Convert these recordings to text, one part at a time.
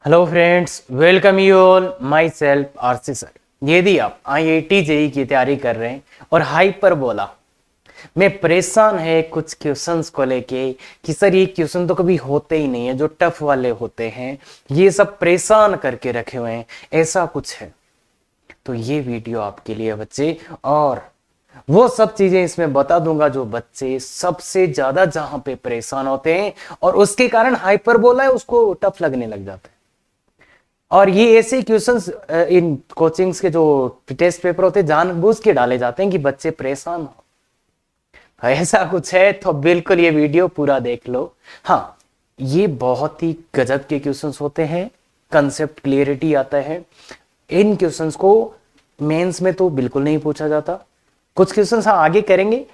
Hello friends, welcome you all. My self RC sir. यदि आप IIT JEE की तैयारी कर रहे हैं और हाइपरबोला में परेशान है कुछ क्वेश्चंस को लेके कि सर ये क्वेश्चन तो कभी होते ही नहीं है, जो टफ वाले होते हैं ये सब परेशान करके रखे हुए हैं, ऐसा कुछ है तो ये वीडियो आपके लिए बच्चे। और वो सब चीजें इसमें बता दूंगा जो बच्चे सबसे ज्यादा जहां पे परेशान होते हैं और उसके कारण हाइपरबोला है उसको टफ लगने लग जाता है। और ये ऐसे क्वेश्चंस इन कोचिंग्स के जो टेस्ट पेपर होते हैं जानबूझ के डाले जाते हैं कि बच्चे परेशान हो। ऐसा कुछ है तो बिल्कुल ये वीडियो पूरा देख लो। हाँ, ये बहुत ही गजब के क्वेश्चंस होते हैं, कंसेप्ट क्लियरिटी आता है। इन क्वेश्चंस को मेंस में तो बिल्कुल नहीं पूछा जाता। कुछ क्वेश्चंस हाँ आगे करेंगे,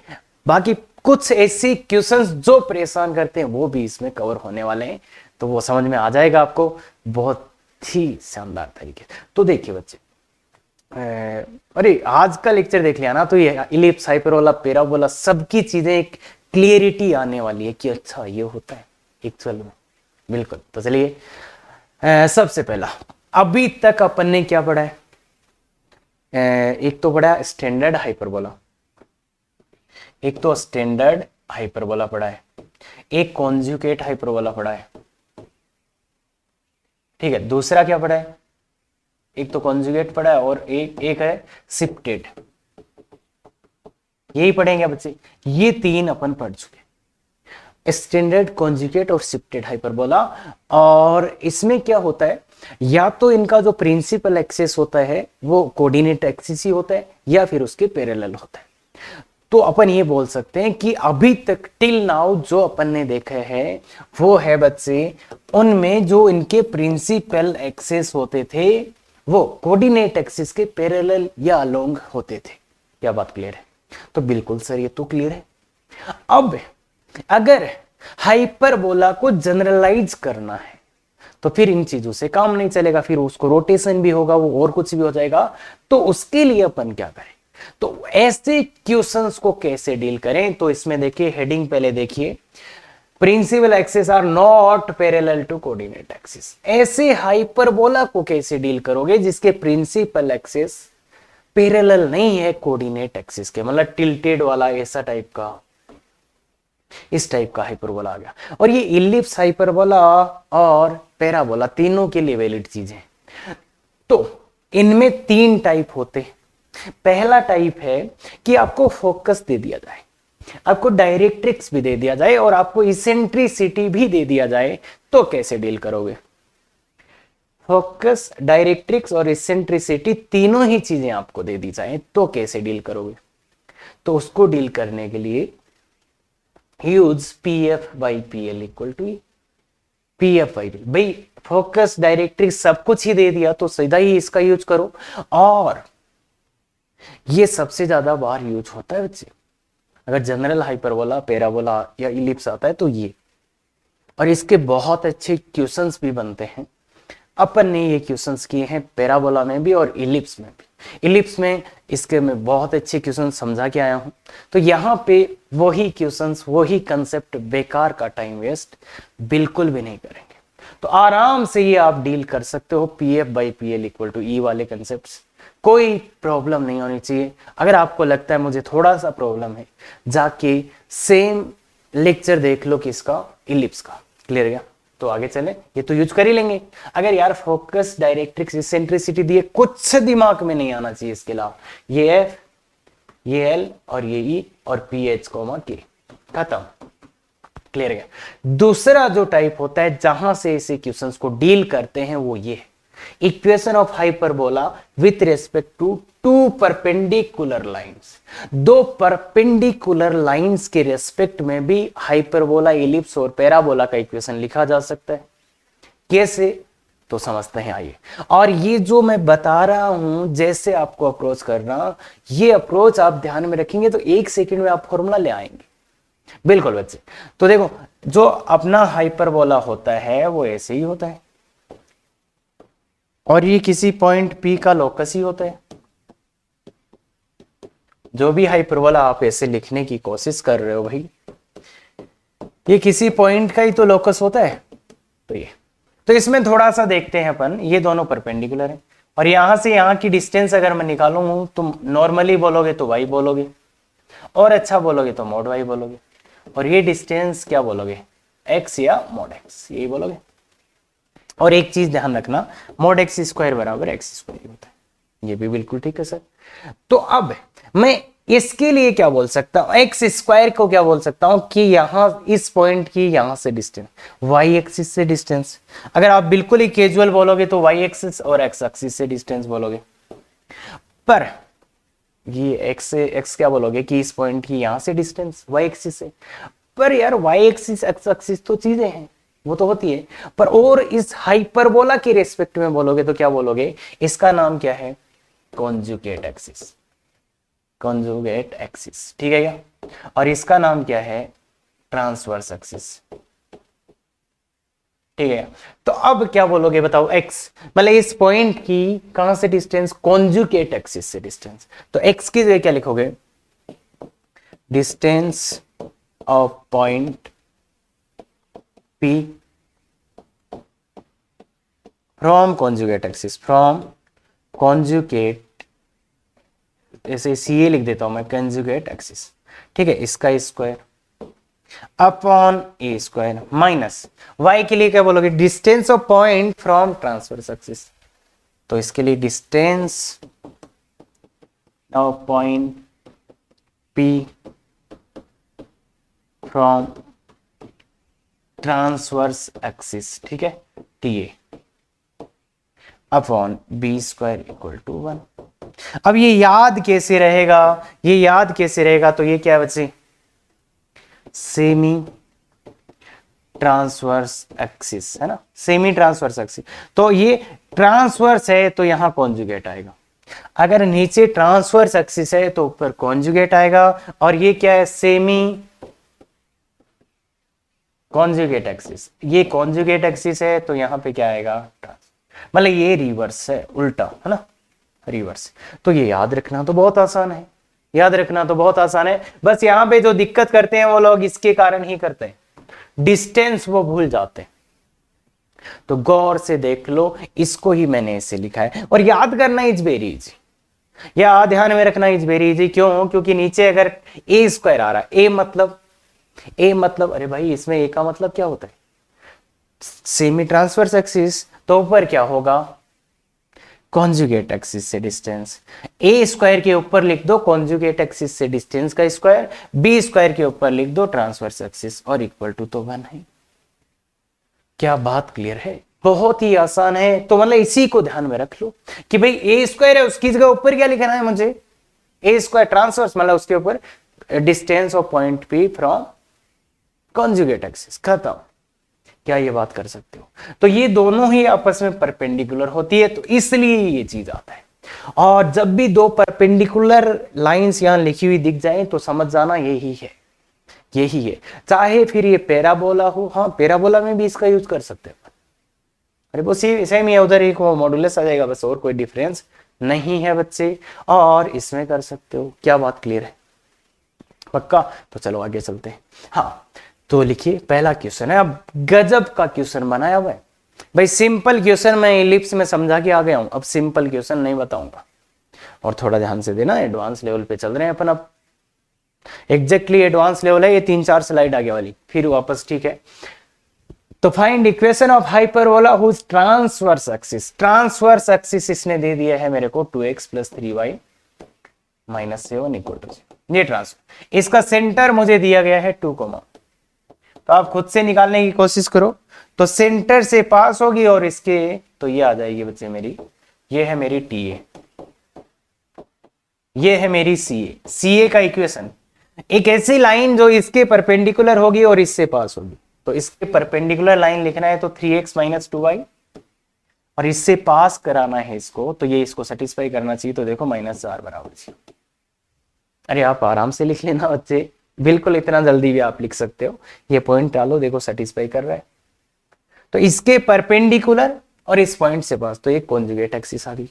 बाकी कुछ ऐसे क्वेश्चंस जो परेशान करते हैं वो भी इसमें कवर होने वाले हैं, तो वो समझ में आ जाएगा आपको बहुत ही शानदार तरीके। तो देखिए बच्चे, अरे आज का लेक्चर देख लिया ना तो ये इलिप्स, हाइपरबोला, पैराबोला सबकी चीजें एक क्लियरिटी आने वाली है कि अच्छा ये होता है एक्चुअल में। बिल्कुल, तो चलिए सबसे पहला अभी तक अपन ने क्या पढ़ा है? एक तो पढ़ा स्टैंडर्ड हाइपरबोला, एक तो स्टैंडर्ड हाइपरबोला पढ़ा है, एक कॉन्जुगेट हाइपरबोला पढ़ा है। ठीक है, दूसरा क्या पढ़ा है? एक तो कॉन्जुगेट पढ़ा है और एक है शिफ्टेड। यही पढ़ेंगे बच्चे, ये तीन अपन पढ़ चुके, स्टैंडर्ड, कॉन्जुगेट और शिफ्टेड हाइपरबोला। और इसमें क्या होता है, या तो इनका जो प्रिंसिपल एक्सिस होता है वो कोऑर्डिनेट एक्सिस ही होता है या फिर उसके पैरेलल होता है। तो अपन ये बोल सकते हैं कि अभी तक टिल नाउ जो अपन ने देखे हैं वो है बच्चे, उनमें जो इनके प्रिंसिपल एक्सिस होते थे वो कोऑर्डिनेट एक्सिस के पैरेलल या अलोंग होते थे। क्या बात क्लियर है? तो बिल्कुल सर ये तो क्लियर है। अब अगर हाइपरबोला को जनरलाइज करना है तो फिर इन चीजों से काम नहीं चलेगा, फिर उसको रोटेशन भी होगा, वो और कुछ भी हो जाएगा। तो उसके लिए अपन क्या करें, तो ऐसे क्वेश्चंस को कैसे डील करें? तो इसमें देखिए हेडिंग पहले देखिए, principal axis are not parallel to coordinate axis. ऐसे हाइपरबोला को कैसे डील करोगे जिसके प्रिंसिपल एक्सिस पैरेलल नहीं है कोऑर्डिनेट एक्सिस के, मतलब टिल्टेड वाला ऐसा टाइप का, इस टाइप का हाइपरबोला आ गया। और ये इलिप्स हाइपरबोला और पैराबोला तीनों के लिए वैलिड चीज है। तो इनमें तीन टाइप होते हैं। पहला टाइप है कि आपको फोकस दे दिया जाए, आपको डायरेक्ट्रिक्स भी दे दिया जाए और आपको इसेंट्रिसिटी भी दे दिया जाए, तो कैसे डील करोगे? फोकस, डायरेक्ट्रिक्स और इसेंट्रिसिटी तीनों ही चीजें आपको दे दी जाए तो कैसे डील करोगे? तो उसको डील करने के लिए use PF by PL equal to PF by PL। भाई फोकस, डायरेक्ट्रिक्स सब कुछ ही दे दिया तो सीधा ही इसका यूज करो। और ये सबसे ज्यादा बार यूज होता है बच्चे, अगर जनरल हाइपरबोला, पैराबोला या इलिप्स आता है तो ये। और इसके बहुत अच्छे क्वेश्चंस भी बनते हैं। अपन ने ये क्वेश्चंस किए हैं पैराबोला में भी और इलिप्स में भी। इलिप्स में इसके मैं बहुत अच्छे क्वेश्चन समझा के आया हूं, तो यहां पे वही क्वेश्चंस, वही कंसेप्ट, बेकार का टाइम वेस्ट बिल्कुल भी नहीं करेंगे। तो आराम से ये आप डील कर सकते हो PF by PL equal to E वाले कंसेप्ट। कोई प्रॉब्लम नहीं होनी चाहिए। अगर आपको लगता है मुझे थोड़ा सा प्रॉब्लम है, जाके सेम लेक्चर देख लो किसका, इलिप्स का। क्लियर गया? तो आगे चले, ये तो यूज कर ही लेंगे। अगर यार फोकस, डायरेक्ट्रिक्स, इसेंट्रिसिटी दिए, कुछ दिमाग में नहीं आना चाहिए इसके अलावा, ये F, ये L और ये E और PH, K, खत्म। क्लियर गया? दूसरा जो टाइप होता है जहां से ऐसे क्वेश्चंस को डील करते हैं वो ये है, equation of hyperbola with respect to two perpendicular lines. दो परपेंडिकुलर लाइंस के रेस्पेक्ट में भी हाइपरबोला, इलिप्स और पैराबोला का इक्वेशन लिखा जा सकता है। कैसे? तो समझते हैं, आइए। और ये जो मैं बता रहा हूं जैसे आपको अप्रोच करना, ये अप्रोच आप ध्यान में रखेंगे तो 1 सेकंड में आप फॉर्मूला ले आएंगे। बिल्कुल बच्चे। तो देखो, जो अपना हाइपरबोला होता है वो ऐसे ही होता है और ये किसी पॉइंट P का लोकस ही होता है। जो भी हाइपरबोला आप ऐसे लिखने की कोशिश कर रहे हो भाई, ये किसी पॉइंट का ही तो लोकस होता है। तो ये तो इसमें थोड़ा सा देखते हैं अपन, ये दोनों परपेंडिकुलर है और यहां से यहां की डिस्टेंस अगर मैं निकालूंगा, तुम नॉर्मली बोलोगे तो y बोलोगे, और अच्छा बोलोगे तो मोड y बोलोगे, और ये डिस्टेंस क्या बोलोगे, x या मोड x, यही बोलोगे। और एक चीज ध्यान रखना, मोड x स्क्वायर बराबर x स्क्वायर होता है, ये भी बिल्कुल ठीक है सर। तो अब मैं इसके लिए क्या बोल सकता हूं, एक्स स्क्वायर को क्या बोल सकता हूं कि यहां इस पॉइंट की यहां से डिस्टेंस, वाई एक्सिस से डिस्टेंस। अगर आप बिल्कुल ही कैजुअल बोलोगे तो वाई एक्सिस और एक्स एक्सिस से डिस्टेंस बोलोगे, पर ये एक्स क्या बोलोगे कि इस पॉइंट की यहां से डिस्टेंस वाई एक्सिस से। पर यार वाई एक्सिस एक्स एक्सिस तो चीजें हैं, वो तो होती है, पर और इस हाइपरबोला के रेस्पेक्ट में बोलोगे तो क्या बोलोगे, इसका नाम क्या है, कॉन्जुगेट एक्सिस, कॉन्जुगेट एक्सिस, ठीक है क्या। और इसका नाम क्या है, ट्रांसवर्स एक्सिस, ठीक है। तो अब क्या बोलोगे बताओ, एक्स मतलब इस पॉइंट की कहां से डिस्टेंस, कॉन्जुगेट एक्सिस से डिस्टेंस। तो एक्स की जगह क्या लिखोगे, distance of point P from conjugate axis, from conjugate, ऐसे CA लिख देता हूं मैं, कॉन्जुगेट एक्सिस, ठीक है, इसका स्क्वायर अपॉन ए स्क्वायर माइनस y के लिए क्या बोलोगे, distance of point from transverse axis. तो इसके लिए distance of point P from transverse axis, ठीक है, TA upon B square equal to 1। अब ये याद कैसे रहेगा, ये याद कैसे रहेगा, तो ये क्या है बच्चे, सेमी ट्रांसवर्स एक्सिस है ना, सेमी ट्रांसवर्स एक्सिस। तो ये ट्रांसवर्स है तो यहां कॉन्जुगेट आएगा, अगर नीचे ट्रांसवर्स एक्सिस है तो ऊपर कॉन्जुगेट आएगा, और ये क्या है, सेमी कॉन्जुगेट एक्सिस, ये कॉन्जुगेट एक्सिस है तो यहां पे क्या आएगा, मतलब ये रिवर्स है, उल्टा है ना, रिवर्स। तो ये याद रखना तो बहुत आसान है, याद रखना तो बहुत आसान है, बस यहां पे जो दिक्कत करते हैं वो लोग इसके कारण ही करते हैं, डिस्टेंस वो भूल जाते हैं। तो गौर से देख लो, इसको ही मैंने ऐसे लिखा है, और याद करना इज वेरी इजी, या ध्यान में रखना इज वेरी इजी। क्यों, क्योंकि नीचे अगर ए स्क्वायर आ रहा है, ए मतलब अरे भाई इसमें ए का मतलब क्या होता है, सेमी ट्रांसवर्स एक्सिस, तो ऊपर क्या होगा, कॉन्जुगेट एक्सिस से डिस्टेंस। ए स्क्वायर के ऊपर लिख दो कॉन्जुगेट एक्सिस से डिस्टेंस का स्क्वायर, बी स्क्वायर के ऊपर लिख दो ट्रांसवर्स एक्सिस, और इक्वल टू तो 1 है। क्या बात क्लियर है, बहुत ही आसान है। तो मतलब इसी को ध्यान में रख लो कि भाई ए स्क्वायर है, उसकी जगह ऊपर क्या लिखना है मुझे, ए स्क्वायर ट्रांसवर्स मतलब उसके ऊपर distance of point P from conjugate axis, खत्म। क्या ये बात कर सकते हो, तो ये दोनों ही आपस में परपेंडिकुलर होती है, तो इसलिए ये चीज आता है। और जब भी दो परपेंडिकुलर लाइंस यहां लिखी हुई दिख जाए तो समझ जाना यही है, यही है। चाहे फिर ये पैराबोला हो, हाँ पैराबोला में भी इसका यूज कर सकते हैं, अरे वो सेम ही है, उधर एक वो मॉडुलस आ जाएगा बस, और कोई डिफरेंस नहीं है बच्चे। और इसमें कर सकते हो, क्या बात क्लियर है, पक्का। तो चलो आगे चलते हैं। हाँ तो लिखिए पहला क्वेश्चन है, अब गजब का क्वेश्चन बनाया हुआ है भाई, सिंपल क्वेश्चन मैं इलिप्स में समझा के आ गया हूं, अब सिंपल क्वेश्चन नहीं बताऊंगा, और थोड़ा ध्यान से देना, एडवांस लेवल पे चल रहे हैं अपन, अब एग्जैक्टली एडवांस लेवल है ये, 3-4 स्लाइड आगे वाली, फिर वापस, ठीक है। तो find equation of hyperbola whose transverse axis, transverse axis इसने दे दिया है मेरे को 2x + 3y - 7 = 0, ये ट्रांसफर, इसका सेंटर मुझे दिया गया है 2, तो आप खुद से निकालने की कोशिश करो, तो सेंटर से पास होगी, और इसके तो ये आ जाएगी बच्चे मेरी, ये है मेरी TA, ये है मेरी CA का इक्वेशन, एक ऐसी लाइन जो इसके परपेंडिकुलर होगी और इससे पास होगी। तो इसके परपेंडिकुलर लाइन लिखना है तो 3x - 2y, और इससे पास कराना है इसको, तो ये इसको सेटिस्फाई करना चाहिए, तो देखो -4 बराबर। अरे आप आराम से लिख लेना बच्चे, बिल्कुल इतना जल्दी भी आप लिख सकते हो, ये पॉइंट डालो, देखो सेटिस्फाई कर रहा है, तो इसके परपेंडिकुलर और इस पॉइंट से पास, तो एक कॉन्जुगेट एक्सिस आ गई।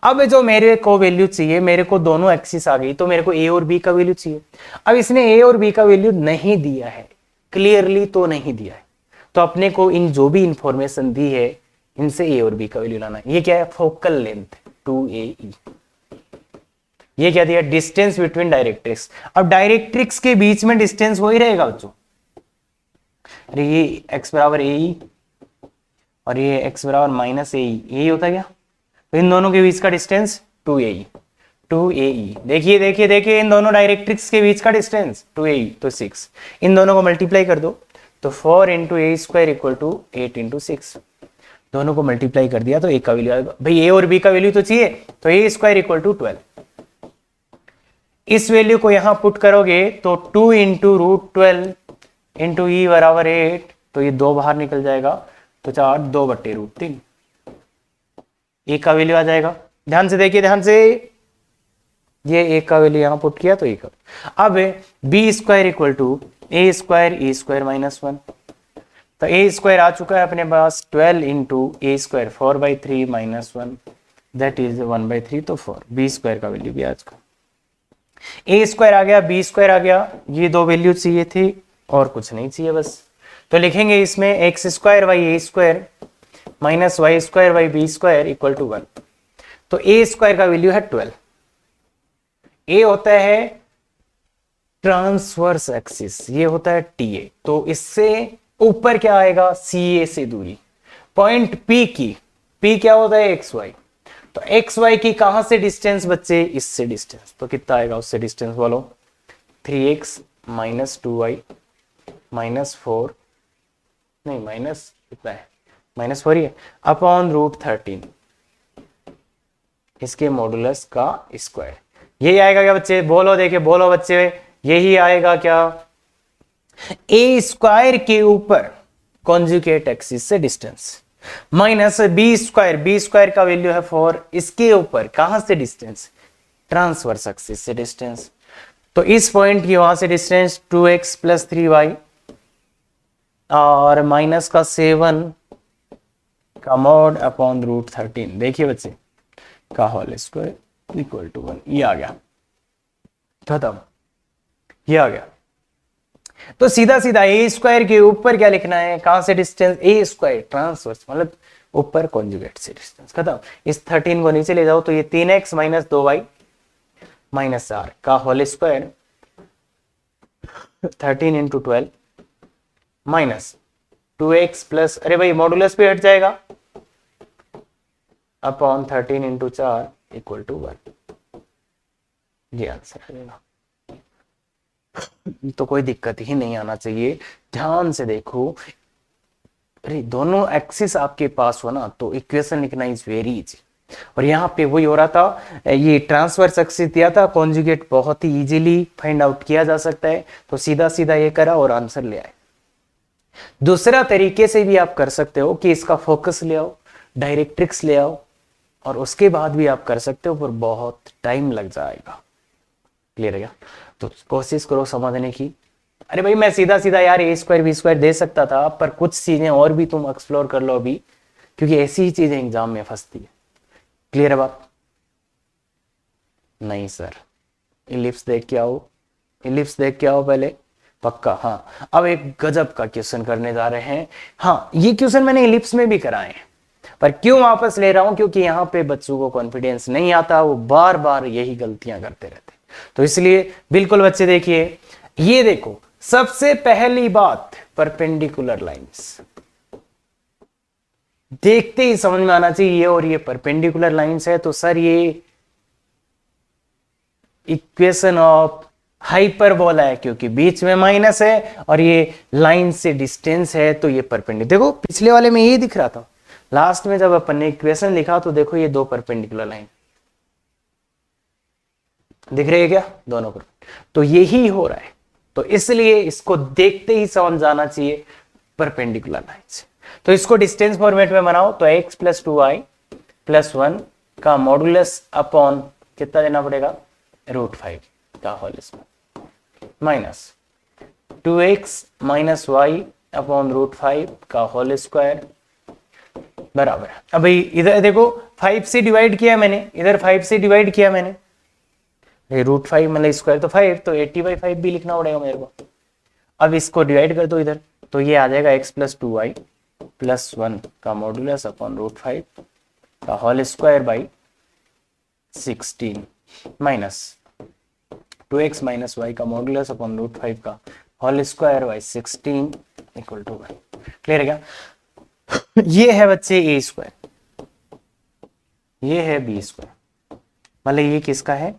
अब जो मेरे को वैल्यू चाहिए, मेरे को दोनों एक्सिस आ गई, तो मेरे को A और B का वैल्यू चाहिए। अब इसने A और B का वैल्यू नहीं दिया है, क्लियरली तो नहीं दिया है, तो अपने को इन जो भी इंफॉर्मेशन दी है इनसे ए और बी का वैल्यू लाना है। ये क्या है, फोकल लेंथ 2AE। ये क्या दिया, डिस्टेंस बिटवीन डायरेक्ट्रिक्स। अब डायरेक्ट्रिक्स के बीच में डिस्टेंस वही रहेगा बच्चों, अरे ये x बराबर AE और ये x बराबर माइनस AE, यही होता है क्या। तो इन दोनों के बीच का डिस्टेंस 2AE। देखिए देखिए देखिए, इन दोनों डायरेक्ट्रिक्स के बीच का डिस्टेंस 2AE, तो 6। इन दोनों को मल्टीप्लाई कर दो तो 4 into a square equal to 8 into 6। दोनों को मल्टीप्लाई कर दिया तो ए का वैल्यू आएगा, भाई ए और बी का वैल्यू तो चाहिए, तो ए स्क्वायर इक्वल टू 12। इस वैल्यू को यहां पुट करोगे तो 2 इंटू रूट 12 इंटू ई बराबर 8, तो ये 2 बाहर निकल जाएगा, तो 4 2/√3 ए का वैल्यू आ जाएगा। ध्यान से देखिए, ध्यान से, ये ए का वैल्यू यहां पुट किया तो ए का। अब b square equal to A square minus 1, तो ए स्क्वायर आ चुका है अपने पास 12 into a square 4/3 minus 1 that is 1/3, तो 4। बी स्क्वायर का वैल्यू भी आ चुका, ए स्क्वायर आ गया, बी स्क्वायर आ गया, ये दो वैल्यू चाहिए थी और कुछ नहीं चाहिए बस। तो लिखेंगे इसमें x square by A square minus y square by B square equal to 1। तो ए स्क्वायर का वैल्यू है 12, ए होता है ट्रांसवर्स एक्सिस, ये होता है टीए, तो इससे ऊपर क्या आएगा, सी ए से दूरी, पॉइंट पी की, पी क्या होता है एक्स वाई, तो एक्स वाई की कहां से डिस्टेंस बच्चे, इससे डिस्टेंस, तो कितना आएगा उससे डिस्टेंस बोलो, 3x माइनस 2y माइनस 4, नहीं माइनस कितना है, माइनस 4 ही है, अपॉन √13 इसके मॉडुलस का स्क्वायर। यही आएगा क्या बच्चे, बोलो, देखिए बोलो बच्चे, यही आएगा क्या, ए स्क्वायर के ऊपर कॉन्जुगेट एक्सिस से डिस्टेंस माइनस बी स्क्वायर का वैल्यू है 4, इसके ऊपर कहां से डिस्टेंस, ट्रांसवर्स एक्सिस से डिस्टेंस, तो इस पॉइंट की वहां से डिस्टेंस 2x प्लस 3y और माइनस का 7 का मॉड अपॉन √13, देखिए बच्चे, का होल स्क्वायर इक्वल टू 1, ये आ गया, खत्म, ये आ गया। तो सीधा सीधा ए स्क्वायर के ऊपर क्या लिखना है, कहां से डिस्टेंस, ए स्क्वायर ट्रांसवर्स मतलब ऊपर कॉन्जुगेट से डिस्टेंस, खत्म। इस 13 को नीचे ले जाओ तो ये 3x माइनस 2y माइनस 4 का whole square 13 into 12 minus 2x plus, अरे भाई मॉडुलस पे हट जाएगा, अपॉन 13 इंटू 4 इक्वल टू 1, ये आंसर आ जाएगा। तो कोई दिक्कत ही नहीं आना चाहिए, ध्यान से देखो, अरे दोनों एक्सिस आपके पास हो ना तो इक्वेशन लिखना इज वेरी इजी। और यहाँ पे वही हो रहा था, ये ट्रांसवर्स एक्सिस दिया था, कॉन्जुगेट बहुत ही इजीली फाइंड आउट किया जा सकता है, तो सीधा सीधा ये करा और आंसर ले आए। दूसरा तरीके से भी आप कर सकते हो कि इसका फोकस ले आओ, डायरेक्ट्रिक्स ले आओ, और उसके बाद भी आप कर सकते हो, पर बहुत टाइम लग जाएगा। क्लियर है क्या, तो कोशिश करो समझने की। अरे भाई मैं सीधा सीधा यार ए स्क्वायर बी स्क्वायर दे सकता था, पर कुछ चीजें और भी तुम एक्सप्लोर कर लो अभी, क्योंकि ऐसी ही चीजें एग्जाम में फंसती है। क्लियर है बात, नहीं सर, इलिप्स देख के आओ, इलिप्स देख के आओ पहले, पक्का। हाँ, अब एक गजब का क्वेश्चन करने जा रहे हैं। हाँ, ये क्वेश्चन मैंने इलिप्स में भी कराए हैं, पर क्यों वापस ले रहा हूं, क्योंकि यहाँ पे बच्चों को कॉन्फिडेंस नहीं आता, वो बार बार यही गलतियां करते रहते, तो इसलिए बिल्कुल बच्चे देखिए, ये देखो सबसे पहली बात परपेंडिकुलर लाइंस, देखते ही समझ में आना चाहिए ये और ये परपेंडिकुलर लाइंस है, तो सर ये इक्वेशन ऑफ हाइपरबोला है, क्योंकि बीच में माइनस है और ये लाइन से डिस्टेंस है, तो ये परपेंडिकुलर। देखो पिछले वाले में ये दिख रहा था, लास्ट में जब अपन ने इक्वेशन लिखा तो देखो ये दो परपेंडिकुलर लाइन दिख रही है क्या, दोनों पर, तो यही हो रहा है, तो इसलिए इसको देखते ही समझ जाना चाहिए परपेंडिकुलर लाइंस। तो इसको डिस्टेंस फॉर्मेट में बनाओ, तो x प्लस 2y प्लस 1 का मॉडुलस अपॉन कितना देना पड़ेगा, √5 का whole square minus 2x minus y upon √5 का होल स्क्वायर बराबर। अब भाई इधर देखो 5 से डिवाइड किया मैंने, इधर 5 से डिवाइड किया मैंने, √5 मतलब स्क्वायर तो 5, तो 80/5 भी लिखना पड़ेगा मेरे को। अब इसको डिवाइड कर दो इधर, तो ये आ जाएगा x प्लस 2y प्लस 1 का मॉडुलस अपॉन रूट 5 का whole square by 16 minus 2x minus y का मॉडुलस अपॉन रूट 5 का whole square by 16 equal to 1। Clear है क्या? ये है बच्चे ए स्क्वायर, ये है बी स्क्वायर, मतलब ये किसका है?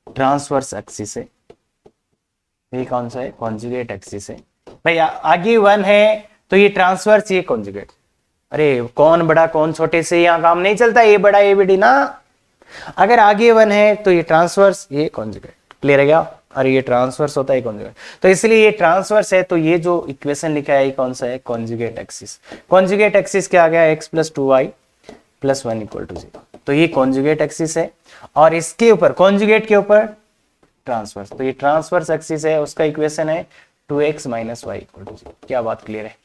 ट्रांसवर्स एक्सिस है। ये कौन सा है? कॉन्जुगेट एक्सिस है। भाई आगे 1 है तो ये ट्रांसवर्स, ये कॉन्जुगेट। अरे कौन बड़ा कौन छोटे से यहाँ काम नहीं चलता, ये बड़ा ये बड़ी ना। अगर आगे 1 है तो ये ट्रांसवर्स, ये कॉन्जुगेट। क्लियर है क्या? और ये ट्रांसवर्स होता है कॉन्जुगेट, तो इसलिए ये ट्रांसवर्स है। तो ये जो इक्वेशन लिखा है ये कौन सा है? Conjugate axis. कॉन्जुगेट एक्सिस क्या आ गया? X plus 2y plus 1 equal to 0। तो ये कॉन्जुगेट एक्सिस है और इसके ऊपर कॉन्जुगेट के ऊपर ट्रांसवर्स, तो ये ट्रांसवर्स एक्सिस है, उसका इक्वेशन है 2x minus Y equal to 0। क्या बात क्लियर है?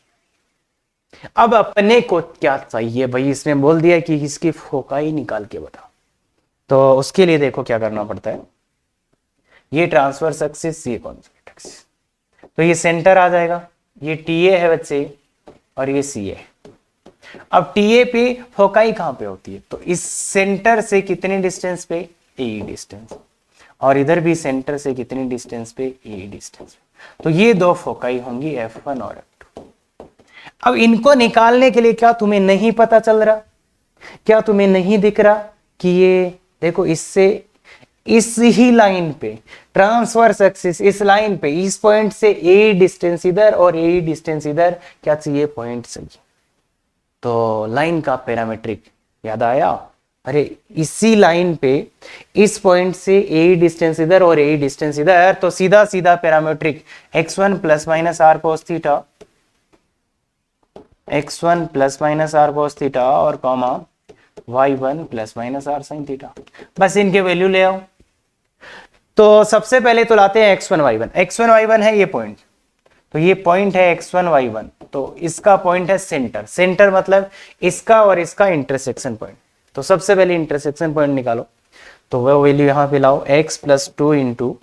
अब अपने को क्या चाहिए भाई? इसने बोल दिया कि इसकी फोकाई निकाल के बताओ, तो उसके लिए देखो क्या करना पड़ता है। ये ट्रांसवर्स एक्सिस, ये कॉन्जुगेट एक्सिस, तो ये सेंटर आ जाएगा। ये TA है बच्चे और ये CA। अब TA पे फोकाई कहां पे होती है? तो इस सेंटर से कितनी डिस्टेंस पे? AE distance. और इधर भी सेंटर से कितनी डिस्टेंस पे? AE डिस्टेंस पे। तो ये दो फोकाई होंगी F1 और F2। अब इनको निकालने के लिए क्या तुम्हें नहीं पता चल रहा? क्या तुम्हें नहीं दिख रहा कि ये देखो, इससे इस ही लाइन पे ट्रांसवर्स एक्सिस, इस लाइन पे इस पॉइंट से ए डिस्टेंस इधर और ए डिस्टेंस इधर, क्या चाहिए? पॉइंट चाहिए। तो लाइन का पैरामीट्रिक याद आया? अरे इसी लाइन पे इस पॉइंट से ए डिस्टेंस इधर और ए डिस्टेंस इधर, तो सीधा सीधा parametric x1 plus minus R cos theta, x1 plus minus R cos theta और comma y1 plus minus R sine theta. बस इनके वैल्यू ले आओ। तो सबसे पहले तो लाते हैं x1 y1। x1 y1 है ये पॉइंट, तो ये पॉइंट है x1 y1, तो इसका पॉइंट है सेंटर। सेंटर मतलब इसका और इसका इंटरसेक्शन पॉइंट। तो सबसे पहले इंटरसेक्शन पॉइंट निकालो, तो वह वैल्यू यहां पे लाओ, x plus 2 into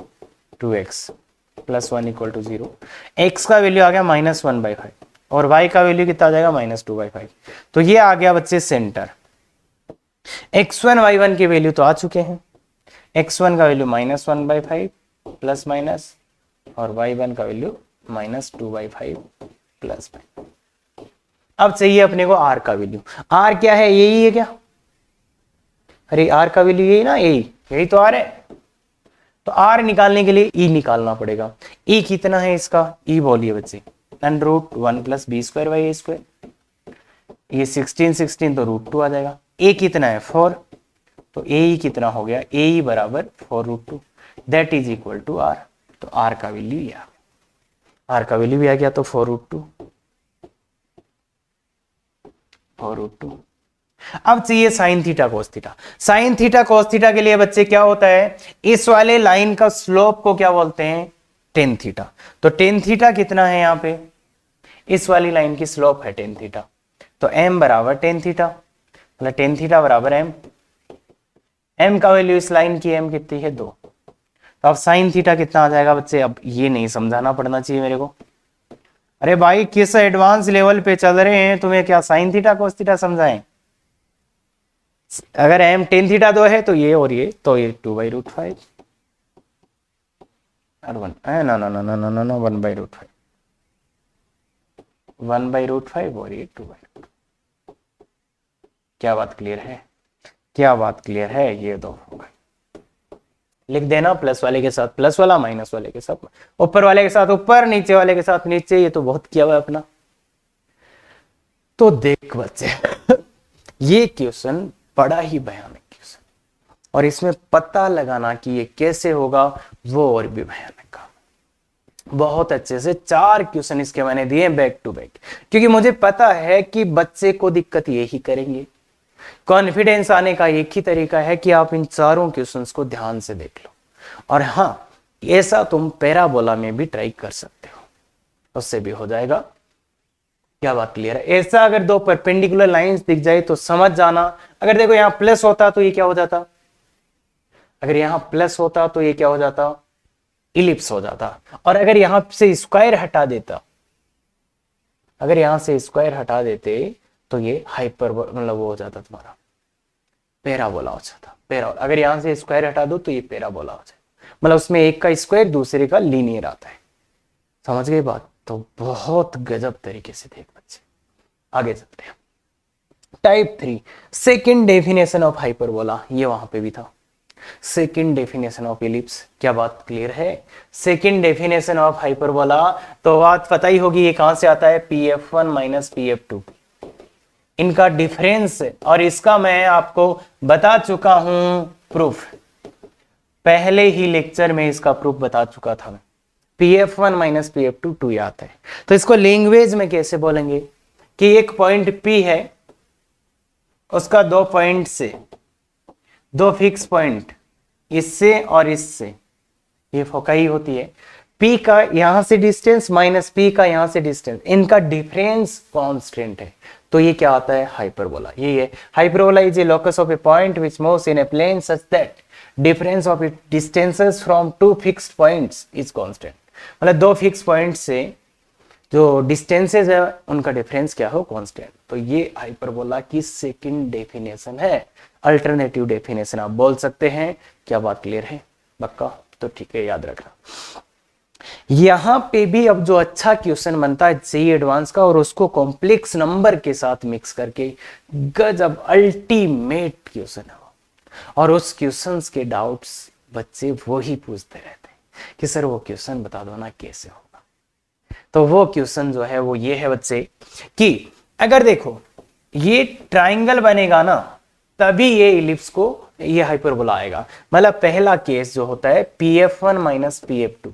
2x plus 1 equal to 0। x का वैल्यू आ गया -1/5 और y का वैल्यू कितना आ जाएगा? -2/5। तो ये आ गया बच्चे सेंटर। x1 y1 की वैल्यू तो आ चुके हैं। x1 का वैल्यू -1/5 प्लस माइनस और y1 का वैल्यू -2/5 प्लस 5। अब चाहिए अपने को r का वैल्यू। r क्या है? यही है क्या? अरे r का वैल्यू यही ना, यही तो r है। तो r निकालने के लिए e निकालना पड़ेगा। e कितना है इसका? e बोलिए बच्चे, √1 plus b square by A square. ये 16 तो √2 आ जाएगा। a कितना है? 4, तो ए कितना हो गया? ए बराबर 4√2 that is equal to r। तो r का वैल्यू ये आ गया, r का वैल्यू भी आ गया, तो 4√2। अब चाहिए sine theta cos theta. Sine theta cos theta के लिए बच्चे क्या होता है? इस वाले लाइन का स्लोप को क्या बोलते हैं? Tan theta. तो टेन थीटा कितना है यहाँ पे? इस वाली लाइन की स्लोप है टेन थीटा, तो m बराबर टेन थीटा, मतलब टेन थीटा बराबर m। m का वैल्यू इस लाइन की m कितनी है? 2। तो अब साइन थीटा कितना आ जाएगा बच्चे? अब ये नहीं समझाना पड़ना चाहिए मेरे को। अरे भाई किस एडवांस लेवल पे चल रहे हैं, तुम्हें क्या साइन थीटा कोस थीटा समझाएं? अगर m टेन थीटा 2 है तो ये और ये, तो ये 2/√5 और 1, ना ना ना ना ना ना 1/√5, 1/√5 और ये 2/√5। क्या बात क्लियर है? क्या बात क्लियर है? ये दो होगा, लिख देना प्लस वाले के साथ प्लस वाला, माइनस वाले के साथ ऊपर वाले के साथ ऊपर, नीचे वाले के साथ नीचे। ये तो बहुत किया हुआ है अपना। तो देख बच्चे ये क्वेश्चन बड़ा ही भयानक क्वेश्चन, और इसमें पता लगाना कि ये कैसे होगा वो और भी भयानक काम। बहुत अच्छे से 4 क्वेश्चन इसके मैंने दिए बैक टू बैक, क्योंकि मुझे पता है कि बच्चे को दिक्कत यही करेंगे। कॉन्फिडेंस आने का एक ही तरीका है कि आप इन चारों क्वेश्चंस को ध्यान से देख लो। और हाँ, ऐसा तुम पैराबोला में भी ट्राई कर सकते हो, उससे भी हो जाएगा। क्या बात क्लियर है? ऐसा अगर दो परपेंडिकुलर लाइंस दिख जाए तो समझ जाना। अगर देखो यहां प्लस होता तो ये क्या हो जाता? अगर यहां प्लस होता तो ये क्या हो जाता? इलिप्स हो जाता। और अगर यहां से स्क्वायर हटा देता अगर यहां से स्क्वायर हटा देते तो ये हाइपर मतलब वो हो जाता तुम्हारा पैराबोला हो जाता। पैराबोला अगर यहां से स्क्वायर हटा दो तो ये पैराबोला हो जाए, मतलब उसमें एक का स्क्वायर दूसरे का लीनियर आता है। समझ गए बात? तो बहुत गजब तरीके से देख बच्चे, आगे चलते हैं। Type 3 second definition of hyperbola, ये वहां पे भी था। सेकेंड डेफिनेशन ऑफ इलिप्स, क्या बात क्लियर है? सेकेंड डेफिनेशन ऑफ हाइपरबोला तो बात पता ही होगी, ये कहां से आता है? pf1 माइनस pf2, इनका डिफरेंस। और इसका मैं आपको बता चुका हूं प्रूफ, पहले ही लेक्चर में इसका प्रूफ बता चुका था मैं। pf1 माइनस pf2 2 आता है। तो इसको लैंग्वेज में कैसे बोलेंगे कि एक पॉइंट P है, उसका दो पॉइंट से दो फिक्स पॉइंट इससे और इससे, ये फोकाई होती है। P का यहां से डिस्टेंस माइनस P का यहां से डिस्टेंस, इनका डिफरेंस कांस्टेंट है, तो ये क्या आता है? हाइपरबोला। ये है hyperbola is a locus of a point which moves in a plane such that difference of it distances from two fixed points is constant. मतलब दो फिक्स पॉइंट से जो डिस्टेंसेस है उनका डिफरेंस क्या हो? कांस्टेंट। तो ये हाइपरबोला की सेकंड डेफिनेशन है, अल्टरनेटिव डेफिनेशन आप बोल सकते हैं। क्या बात क्लियर है? पक्का? तो ठीक है, याद रखना। यहां पे भी अब जो अच्छा क्वेश्चन बनता है जेईई एडवांस का, और उसको कॉम्प्लेक्स नंबर के साथ मिक्स करके, गजब अल्टीमेट क्वेश्चन है। और उस क्वेश्चंस के डाउट्स बच्चे वो ही पूछते रहते हैं कि सर वो क्वेश्चन बता दो ना कैसे होगा। तो वो क्वेश्चन जो है वो ये है बच्चे कि अगर देखो ये ट्राइंगल बनेगा ना, तभी ये इलिप्स को ये हाइपरबोला आएगा। मतलब पहला केस जो होता है pf1 माइनस pf2,